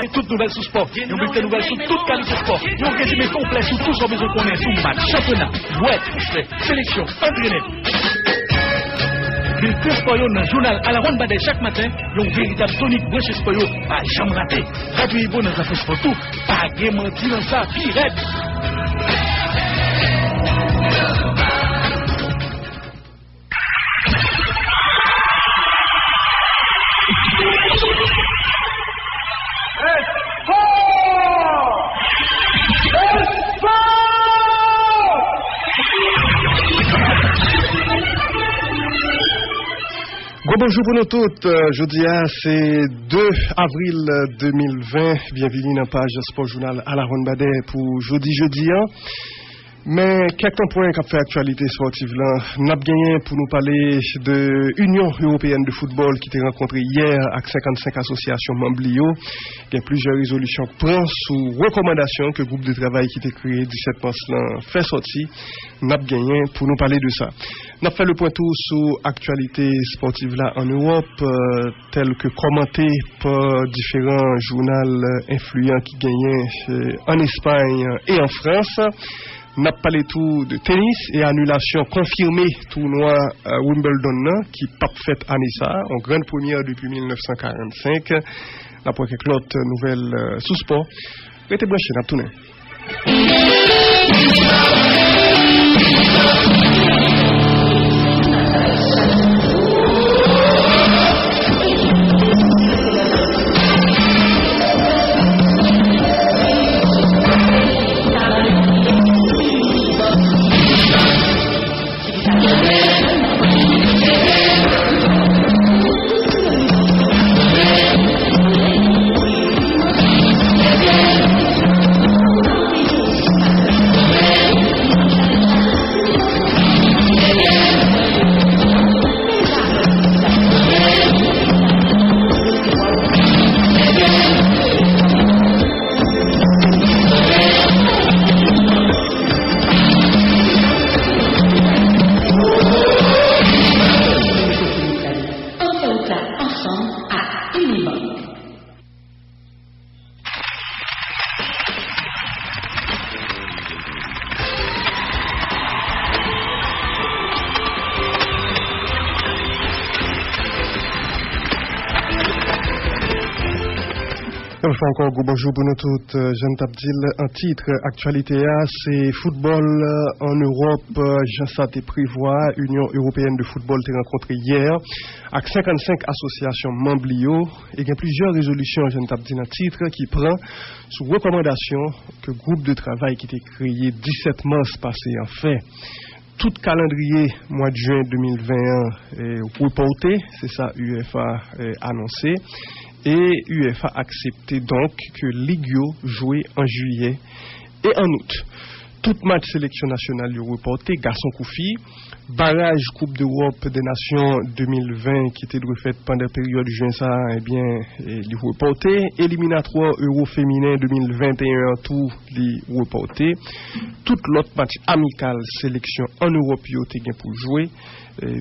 Et toutes nouvelles sous sport. Nous bulletin nouvelles sur toute qualité sport. Nous un résumé complet sur tout ce besoin qu'on a sous match, championnat, web, sélection, entraîné. Bulletin sport dans le journal à la ronde badé chaque matin. Nous véritable tonique branché sport pas jamais raté. Radio Ibo dans affaires sport tout. Pas menti dans ça, pire. Bonjour pour nous toutes. Jeudi, c'est 2 avril 2020. Bienvenue dans la page Sport Journal à la Ronde Badet pour jeudi. Mais quelques points qui fait actualité sportive là, n'a gagné pour nous parler de l'Union européenne de football qui était rencontrée hier avec 55 associations membres. Il y a plusieurs résolutions prises sous recommandation que le groupe de travail qui était créé 17 mars là fait sortir. N'a gagné pour nous parler de ça. N'a fait le point tout sur actualité sportive là en Europe, tel que commenté par différents journaux influents qui gagnaient en Espagne et en France. N'a parlé tout de tennis et annulation confirmée tournoi Wimbledon qui pas fait à Nissa en grande première depuis 1945. Après quelques autres nouvelles sous sport. Restez branchés, n'a tourné. Encore bonjour pour nous toutes. Jean Tabdil en titre actualité c'est football en Europe. Jean Saté prévoit Union européenne de football t'est rencontré hier avec 55 associations membres et il y a plusieurs résolutions Jean Tabdil en titre qui prend sous recommandation que groupe de travail qui était créé 17 mars passé en fait. Tout calendrier mois de juin 2021 est reporté, c'est ça UEFA annoncé. Et UEFA a accepté donc que Ligue jouait en juillet et en août. Tout match sélection nationale est reporté, garçon Koufi, barrage Coupe d'Europe des Nations 2020 qui était refait pendant la période juin ça, eh bien, est reporté. Éliminatoire Euro féminin 2021 tout est reporté. Tout l'autre match amical sélection en Europe est bien pour jouer.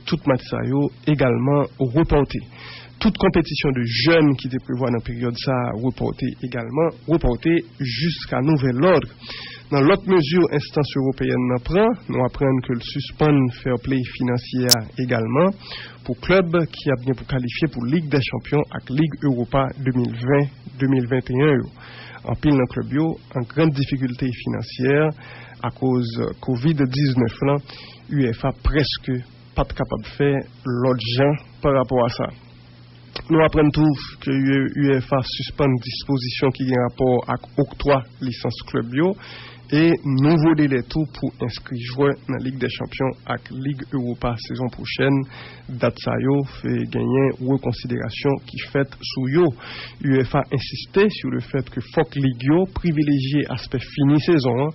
Tout match ça également reporté. Toute compétition de jeunes qui était prévue dans la période ça reporté jusqu'à nouvel ordre. Dans l'autre mesure, instance européenne nous apprennent que le suspend fair play financier également pour club qui a bien pour qualifier pour Ligue des Champions avec Ligue Europa 2020-2021. En pile dans club en grande difficulté financière à cause Covid-19 là, UEFA presque pas capable de faire l'autre gens par rapport à ça. Nous apprenons tout que UEFA suspend disposition qui a rapport avec octroi licence club bio et nouveau délai tout pour inscrire joueurs dans la Ligue des Champions avec Ligue Europa saison prochaine. Date ça yo fait gagner reconsidération qui fait sous yo. UEFA insistait sur le fait que faut que Ligue yo privilégier aspect fini saison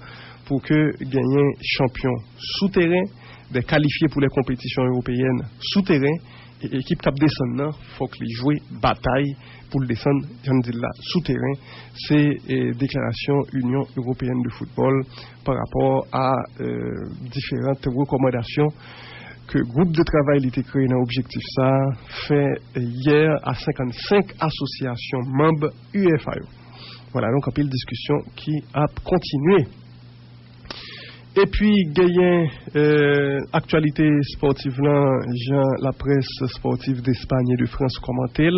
pour que gagner champion souterrain, des qualifiés pour les compétitions européennes souterrain. Et équipe cap descend faut que les jouer bataille pour le descendre là souterrain. C'est déclaration Union européenne de football par rapport à différentes recommandations que groupe de travail était créé dans objectif ça fait hier à 55 associations membres UEFA. Voilà, donc un peu de discussion qui a continué. Et puis, gagnant actualité sportive là, la presse sportive d'Espagne et de France commenté.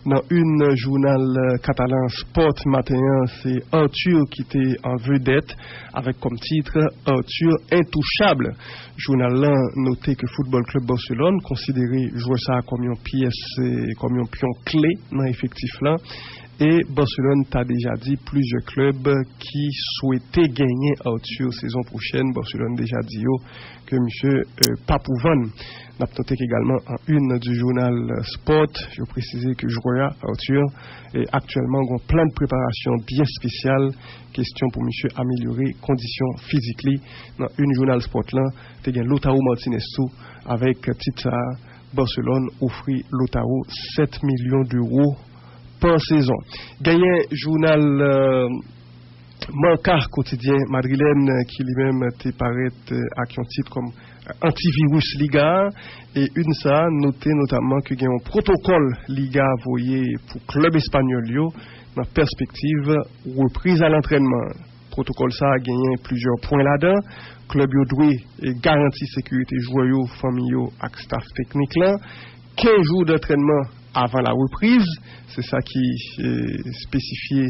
Dans une journal catalan Sport matin, c'est Arthur qui était en vedette avec comme titre Arthur intouchable. Journal là noté que Football Club Barcelone considéré jouer ça comme une pièce, comme un pion clé dans l'effectif là. Et Barcelone t'a déjà dit plusieurs clubs qui souhaitaient gagner Arthur saison prochaine. Barcelone déjà dit que monsieur Papouvan. N'a noté également en une du journal Sport, je veux préciser que joueur Arthur est actuellement en plein de préparation bien spéciale. Question pour monsieur améliorer conditions physiques. Dans une journal Sport là, t'es gagné Lautaro Martinez tout avec titre Barcelone offrit Lautaro 7 millions d'euros par saison. Gagné journal Marca quotidien madrilène qui lui-même te paraît avec un titre comme antivirus Liga et une ça noté notamment que gagne un protocole Liga voyé pour club espagnol dans perspective reprise à l'entraînement. Protocole ça a gagné plusieurs points là-dedans. Club yo doué garantie sécurité joueurs famille ak staff technique là 15 jours d'entraînement avant la reprise, c'est ça qui est spécifié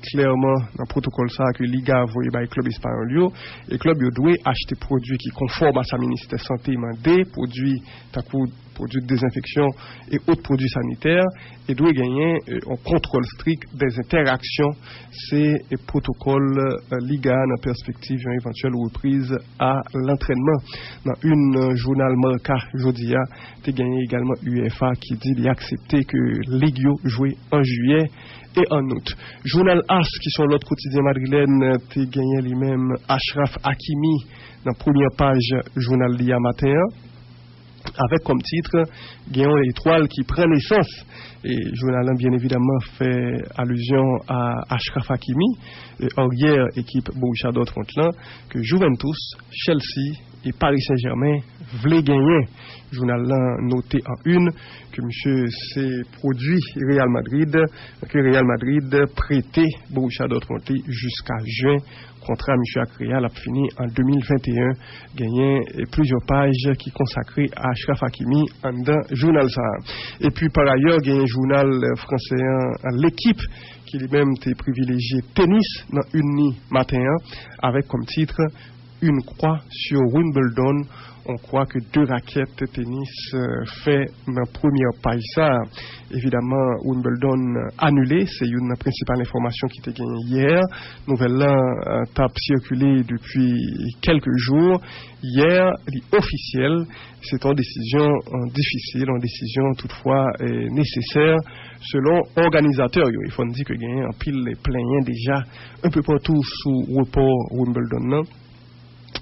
clairement dans le protocole ça que Liga voyé par le club espagnol et club doit acheter produits qui conformes à sa ministère santé mandé, produits de désinfection et autres produits sanitaires et doit gagner un contrôle strict des interactions. C'est un protocole Liga en perspective d'une éventuelle reprise à l'entraînement. Dans une journal Marca jeudi tu gagné également UEFA qui dit qu'il a accepté que Ligio jouait en juillet et en août. Journal AS qui sont l'autre quotidien madrilène tu gagné lui-même Achraf Hakimi dans la première page journal Lia Matin avec comme titre Gagnons l'étoile qui prend naissance. Et le journal bien évidemment fait allusion à Achraf Hakimi, hier équipe Borussia Dortmund que Juventus, Chelsea et Paris Saint-Germain voulaient gagner. Le journal noté en une que monsieur s'est produit Real Madrid, que Real Madrid prêté Borussia Dortmund jusqu'à juin. Contrat M. Real a fini en 2021, gagné plusieurs pages qui consacrées à Achraf Hakimi dans journal ça. Et puis par ailleurs, il y a un journal français l'équipe qui lui-même était privilégié tennis dans une matin avec comme titre une croix sur Wimbledon. On croit que 2 raquettes de tennis fait dans la première page ça. Évidemment, Wimbledon annulé, c'est une principale information qui était gagnée hier. Nouvelle là tape circulé depuis quelques jours. Hier, officiel, c'est une décision difficile, une décision toutefois nécessaire selon organisateurs. Il faut dire que gagne en pile les plaignants déjà un peu partout sous report Wimbledon.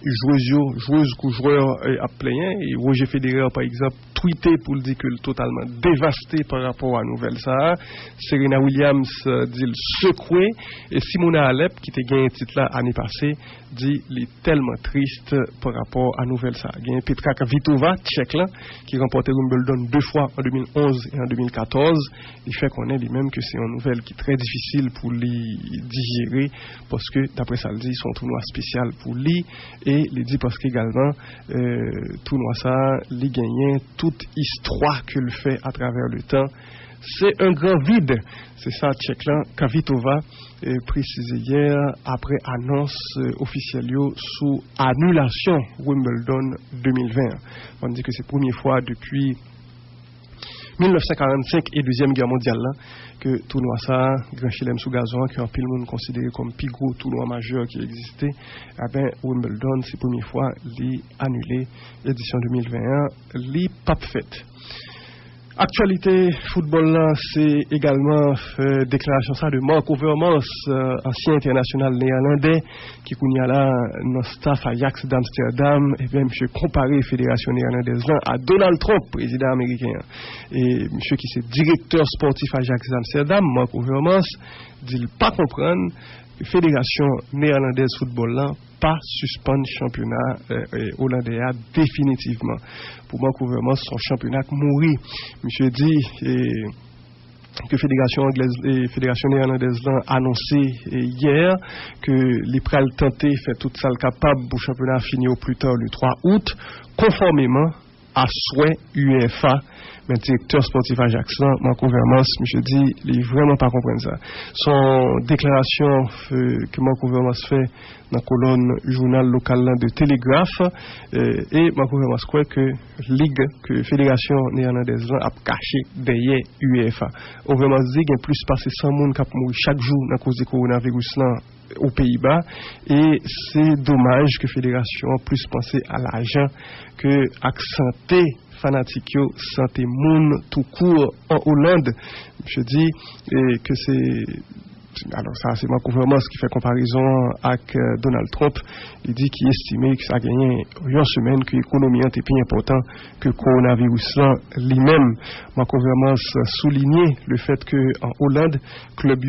Joueurs à plein et Roger Federer par exemple tweeté pour le dire que totalement dévasté par rapport à la nouvelle ça. Serena Williams dit le secoué et Simona Halep qui était gagné titre là l'année passée dit il est tellement triste par rapport à la nouvelle ça. Gagné Petra Kvitova tchèque là qui remportait Wimbledon 2 fois en 2011 et en 2014. Il fait connaître lui-même que c'est une nouvelle qui est très difficile pour lui digérer parce que d'après ça le dit son tournoi spécial pour lui. Et il dit parce qu'également, tournoi ça, les gagnants, toute histoire qu'il fait à travers le temps, c'est un grand vide. C'est ça, Tchèque-là, Kvitova précisé hier après annonce officielle sous annulation Wimbledon 2020. On dit que c'est la première fois depuis 1945 et Deuxième Guerre mondiale là, que tournoi ça, Grand Chelem sous gazon, que en pile monde considéré comme plus gros tournoi majeur qui existait, Wimbledon, c'est la première fois, l'est annulé, édition 2021, l'est pas faite. Actualité football là, c'est également déclaration ça de Marco Vermans, ancien international néerlandais qui connaît là dans staff Ajax d'Amsterdam et bien monsieur comparé fédération néerlandaise là à Donald Trump, président américain. Et monsieur qui c'est directeur sportif Ajax d'Amsterdam, Marco Vermans, dit pas comprendre fédération néerlandaise football là pas suspendre championnat hollandais définitivement. Pour moi, gouvernement, son championnat mourir. Monsieur dit, que Fédération anglaise et Fédération néerlandaise a annoncé hier que les pral tenter faire tout ça le capable pour championnat fini au plus tard le 3 août conformément à souhait UEFA. Mais directeur sportif Ajax, Marco Vermans, je dis, il n'est vraiment pas comprendre ça. Son déclaration que Marco Vermans fait dans la colonne journal local de Télégraphe, et Marco Vermans croit que Ligue, que Fédération néerlandaise a caché derrière UEFA. On Vermans dit qu'il y a plus passé 100 personnes qui mourent chaque jour à cause du coronavirus aux Pays-Bas, et c'est dommage que Fédération plus penser à l'argent que à santé fanatique santé moun tout court en Hollande. Je dis que c'est alors ça c'est ma conférence qui fait comparaison avec Donald Trump. Il dit qu'il estimait que ça a gagné une semaine que l'économie était plus important que le coronavirus là lui-même. Ma conférence soulignait le fait que en Hollande club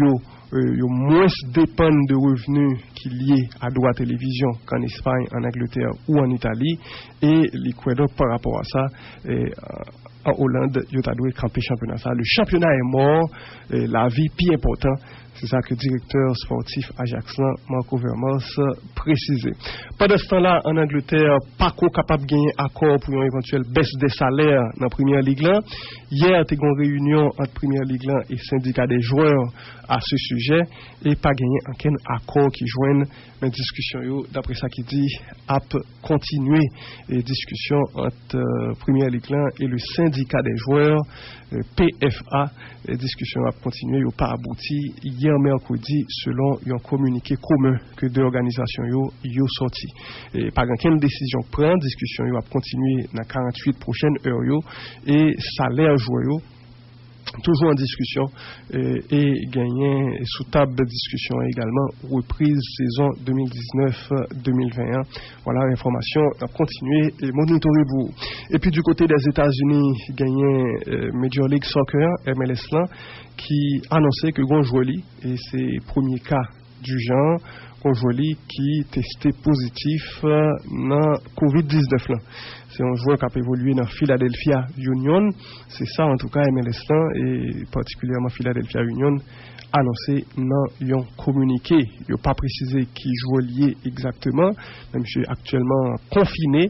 moins dépendent de revenus qui liés à droit télévision qu'en Espagne, en Angleterre ou en Italie, et l'Équateur par rapport à ça en Hollande, il a dû camper championnat. Ça, le championnat est mort, la vie plus importante. C'est ça que le directeur sportif Ajax, Marco Vermans, précisait. Pendant ce temps-là, en Angleterre, pas capable de gagner accord pour une éventuelle baisse des salaires dans la Première Ligue. Hier, il y a eu une réunion entre Première Ligue et syndicat des joueurs à ce sujet et pas gagné aucun accord qui joigne une discussion. D'après ça qui dit, a continuer les discussions entre Première Ligue et le syndicat des joueurs, PFA. Les discussions ont continué, n'ont pas abouti. Hier mercredi, selon un communiqué commun que deux organisations ont sorti. Et par quelle décision prendre, discussion va continuer dans 48 prochaines heures et salaire joueur toujours en discussion et gagner sous table de discussion également reprise saison 2019-2021. Voilà l'information à continuer et monitorer vous. Et puis du côté des États-Unis, gagné Major League Soccer MLS là, qui annonçait que Gonjoli et ses premiers cas du genre Gonjoli qui testé positif dans Covid-19 là. C'est un joueur qui a évolué dans Philadelphia Union. C'est ça en tout cas MLS là, et particulièrement Philadelphia Union annoncé dans un communiqué. Il n'a pas précisé qui joue lié exactement. Même si actuellement confiné,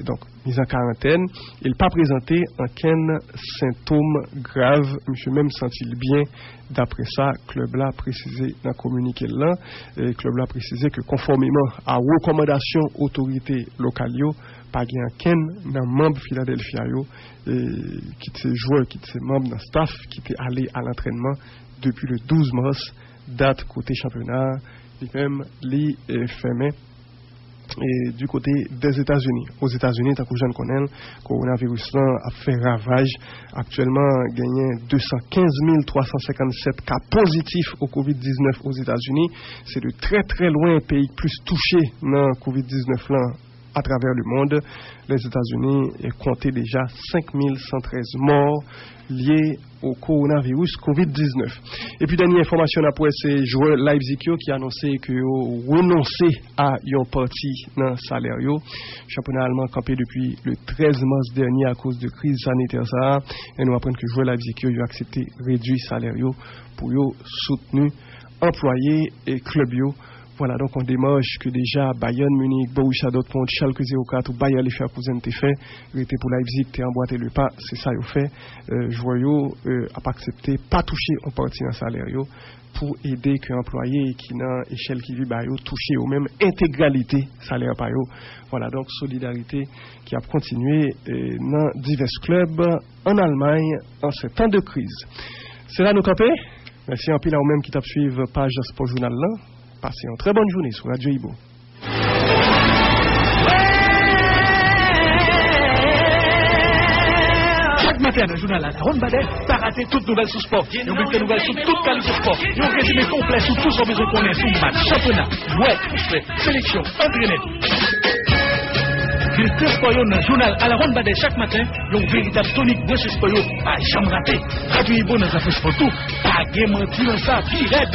donc mis en quarantaine. Il n'a pas présenté aucun symptôme grave. Monsieur même senti bien. D'après ça, club là précisé dans le communiqué là. Le club là précisé que conformément à recommandations autorités locales, pas aucun membre Philadelphia qui était joueur, qui était membre d'un staff, qui était allé à l'entraînement depuis le 12 mars, date côté championnat, et même les fermés. Et du côté des États-Unis. Aux États-Unis, tant que je ne connais, le coronavirus a fait ravage. Actuellement, gagné 215 357 cas positifs au Covid-19 aux États-Unis. C'est de très très loin le pays plus touché dans le Covid-19 là à travers le monde. Les États-Unis comptaient déjà 5113 morts liés au coronavirus Covid-19. Et puis, dernière information après, c'est joueur Leipzig qui a annoncé que renoncer à une partie dans le salaire. Le championnat allemand campé depuis le 13 mars dernier à cause de crise sanitaire. Et nous apprenons que joueur Leipzig a accepté réduire le salaire pour soutenir employés et clubs. Voilà, donc on démarche que déjà Bayern Munich, Borussia Dortmund, Schalke 04 ou Bayer Leverkusen t'es fait, était pour Leipzig, t'es emboîté le pas, c'est ça yo fait. Joyau a pas accepté, pas touché en partie dans salaire pour aider que employé qui n'a échelle qui vit ba yo toucher au même intégralité salaire pa yo. Voilà, donc solidarité qui a continué dans divers clubs en Allemagne en ce temps de crise. C'est là nous camper. Merci en pile à vous-même qui t'a suivre page Sport Journal là. Passez une très bonne journée sur Radio Ibo. Chaque matin dans le journal La Ronde Badet, pas rater toutes nouvelles sur sport. Nous mettons des nouvelles sur toute qualité de sport. Nous avons résumé complet sur tout ce besoin qu'on est sur match, championnat, joueurs, sélection, entraîneur. Culture sport dans le journal à La Ronde Badet chaque matin, un véritable tonique branché sport, pas jamais raté. Radio Ibo dans la sport tout, pas de mentir dans ça, puis red.